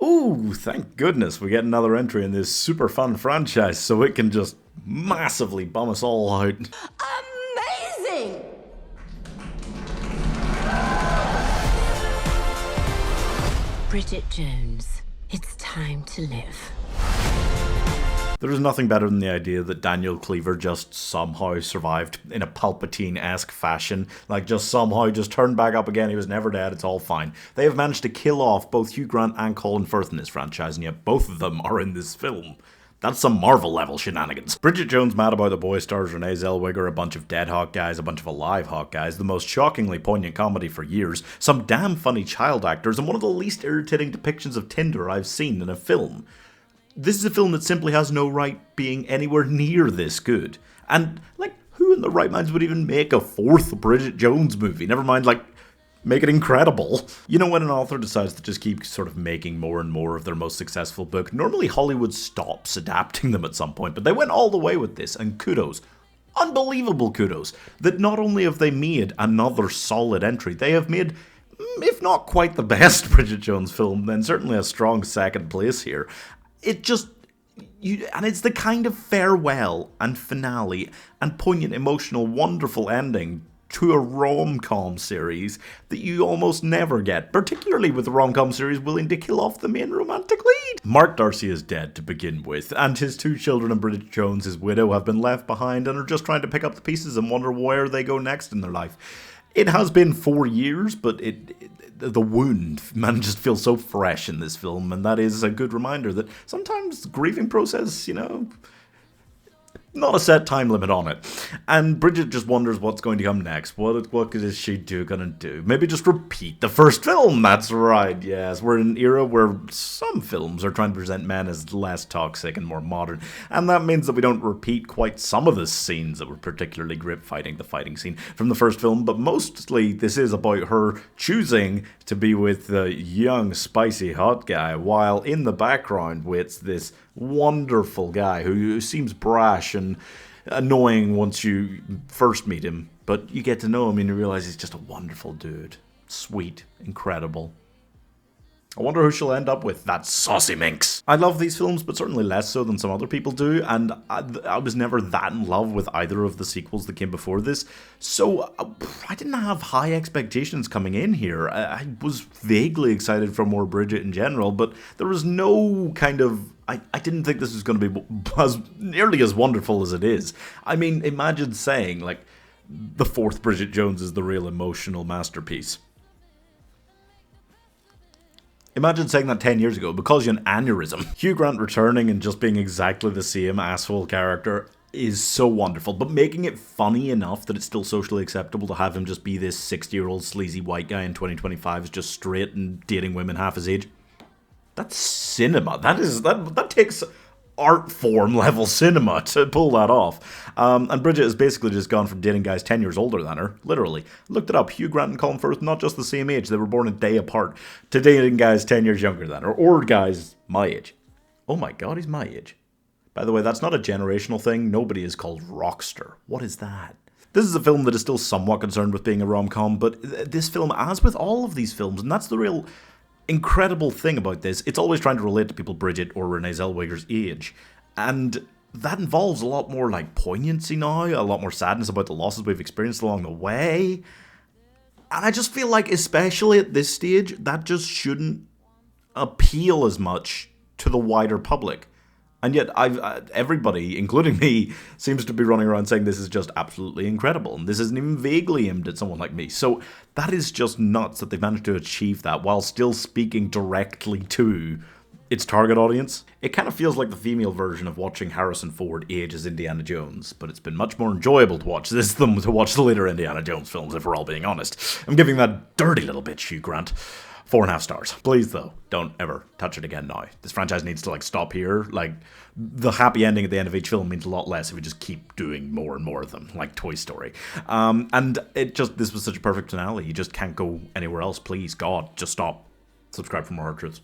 Ooh, thank goodness we get another entry in this super fun franchise so it can just massively bum us all out. Amazing! Bridget Jones, it's time to live. There is nothing better than the idea that Daniel Cleaver just somehow survived in a Palpatine-esque fashion. Like, just somehow just turned back up again. He was never dead. It's all fine. They have managed to kill off both Hugh Grant and Colin Firth in this franchise, and yet both of them are in this film. That's some Marvel-level shenanigans. Bridget Jones Mad About the Boy stars Renee Zellweger, a bunch of dead Hawk guys, a bunch of alive Hawk guys, the most shockingly poignant comedy for years, some damn funny child actors, and one of the least irritating depictions of Tinder I've seen in a film. This is a film that simply has no right being anywhere near this good. And, like, who in their right minds would even make a fourth Bridget Jones movie? Never mind, like, make it incredible. You know, when an author decides to just keep sort of making more and more of their most successful book, normally Hollywood stops adapting them at some point, but they went all the way with this, and kudos. Unbelievable kudos. That not only have they made another solid entry, they have made, if not quite the best Bridget Jones film, then certainly a strong second place here. It just, and it's the kind of farewell and finale and poignant, emotional, wonderful ending to a rom-com series that you almost never get, particularly with a rom-com series willing to kill off the main romantic lead. Mark Darcy is dead to begin with, and his two children and Bridget Jones, his widow, have been left behind and are just trying to pick up the pieces and wonder where they go next in their life. It has been 4 years, but the wound manages to feel so fresh in this film, and that is a good reminder that sometimes the grieving process, not a set time limit on it. And Bridget just wonders what's going to come next. What is she gonna do? Maybe just repeat the first film. That's right, yes. We're in an era where some films are trying to present men as less toxic and more modern. And that means that we don't repeat quite some of the scenes that were particularly grip fighting, the fighting scene from the first film. But mostly this is about her choosing to be with the young, spicy, hot guy, while in the background waits this wonderful guy who seems brash and annoying once you first meet him, but you get to know him and you realize he's just a wonderful dude. Sweet, incredible. I wonder who she'll end up with, that saucy minx. I love these films, but certainly less so than some other people do, and I was never that in love with either of the sequels that came before this, so I didn't have high expectations coming in here. I was vaguely excited for more Bridget in general, but there was no kind of... I didn't think this was going to be as nearly as wonderful as it is. I mean, imagine saying, like, the fourth Bridget Jones is the real emotional masterpiece. Imagine saying that 10 years ago, because you an aneurysm. Hugh Grant returning and just being exactly the same asshole character is so wonderful, but making it funny enough that it's still socially acceptable to have him just be this 60-year-old sleazy white guy in 2025 is just straight and dating women half his age. That's cinema. That takes art form level cinema to pull that off. And Bridget has basically just gone from dating guys 10 years older than her, literally. Looked it up. Hugh Grant and Colin Firth, not just the same age, they were born a day apart, to dating guys 10 years younger than her, or guys my age. Oh my god, he's my age. By the way, that's not a generational thing. Nobody is called Rockster. What is that? This is a film that is still somewhat concerned with being a rom-com, but this film, as with all of these films, and that's the real incredible thing about this, it's always trying to relate to people Bridget or Renee Zellweger's age, and that involves a lot more like poignancy now, a lot more sadness about the losses we've experienced along the way, and I just feel like, especially at this stage, that just shouldn't appeal as much to the wider public. And yet, everybody, including me, seems to be running around saying this is just absolutely incredible, and this isn't even vaguely aimed at someone like me. So that is just nuts that they've managed to achieve that while still speaking directly to its target audience. It kind of feels like the female version of watching Harrison Ford age as Indiana Jones, but it's been much more enjoyable to watch this than to watch the later Indiana Jones films, if we're all being honest. I'm giving that dirty little bitch, Hugh Grant, 4.5 stars. Please, though, don't ever touch it again now. This franchise needs to, stop here. The happy ending at the end of each film means a lot less if we just keep doing more and more of them, like Toy Story. And this was such a perfect finale. You just can't go anywhere else. Please, God, just stop. Subscribe for more Hard Truths.